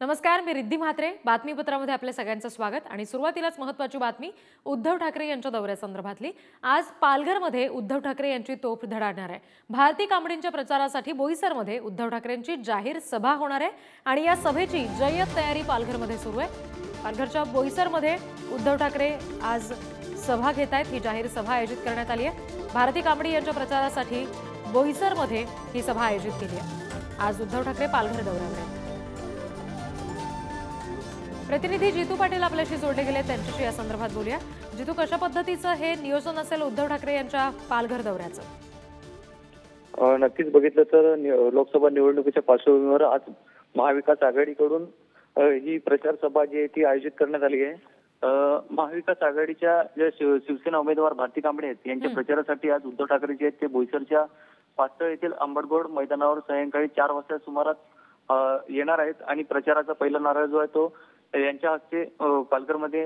नमस्कार, मी रिद्धी म्हात्रे. बातमीपत्रामध्ये आपल्या सगळ्यांचं स्वागत. आणि सुरुवातीलाच महत्त्वाची बातमी उद्धव ठाकरे यांच्या दौऱ्यासंदर्भातली. आज पालघरमध्ये उद्धव ठाकरे यांची तोफ धडाडणार आहे. भारती कांबळींच्या प्रचारासाठी बोईसरमध्ये उद्धव ठाकरेंची जाहीर सभा होणार आहे आणि या सभेची जय्यत तयारी पालघरमध्ये सुरू आहे. पालघरच्या बोईसरमध्ये उद्धव ठाकरे आज सभा घेत आहेत. ही जाहीर सभा आयोजित करण्यात आली आहे. भारती कांबळी यांच्या प्रचारासाठी बोईसरमध्ये ही सभा आयोजित केली आहे. आज उद्धव ठाकरे पालघर दौऱ्यावर आहेत. प्रतिनिधी जितू पाटील आपल्याशी जोडले गेले, त्यांच्याशी या संदर्भात बोलूया. जितू, कशा पद्धतीचं हे नियोजन असेल उद्धव ठाकरे यांच्या पालघर दौऱ्याचं? नक्कीच बघितलं तर लोकसभा निवडणुकीच्या पार्श्वभूमीवर आज महाविकास आघाडीकडून ही प्रचार सभा जी आहे ती आयोजित करण्यात आली आहे. महाविकास आघाडीच्या ज्या शिवसेना उमेदवार भारती कांबळे आहेत यांच्या प्रचारासाठी आज उद्धव ठाकरे जे आहेत ते बोईसरच्या पातळ येथील आंबटगोड मैदानावर सायंकाळी 4 वाजता सुमारास येणार आहेत आणि प्रचाराचा पहिला नारळ जो आहे तो यांच्या हस्ते पालघरमध्ये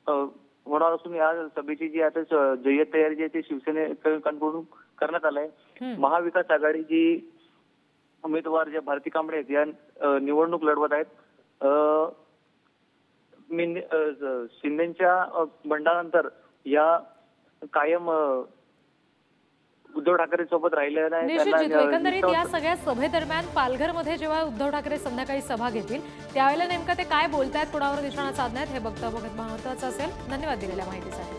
होणार असून या सभेची जी आता जय्यत तयारी जी आहे ती शिवसेनेकडून करण्यात आलाय. महाविकास आघाडी जी उमेदवार ज्या भारती कांबळे आहेत या निवडणूक लढवत आहेत. शिंदेच्या बंडानंतर या कायम उद्धव ठाकरे सोबत राहिले नाही. एकंदरीत या सगळ्या सभेदरम्यान पालघरमध्ये जेव्हा उद्धव ठाकरे संध्याकाळी सभा घेतील त्यावेळेला नेमकं ते काय बोलतायत, कोणावर निशाणा साधण्यात, हे बघता महत्वाचं असेल. धन्यवाद दिलेल्या माहितीसाठी.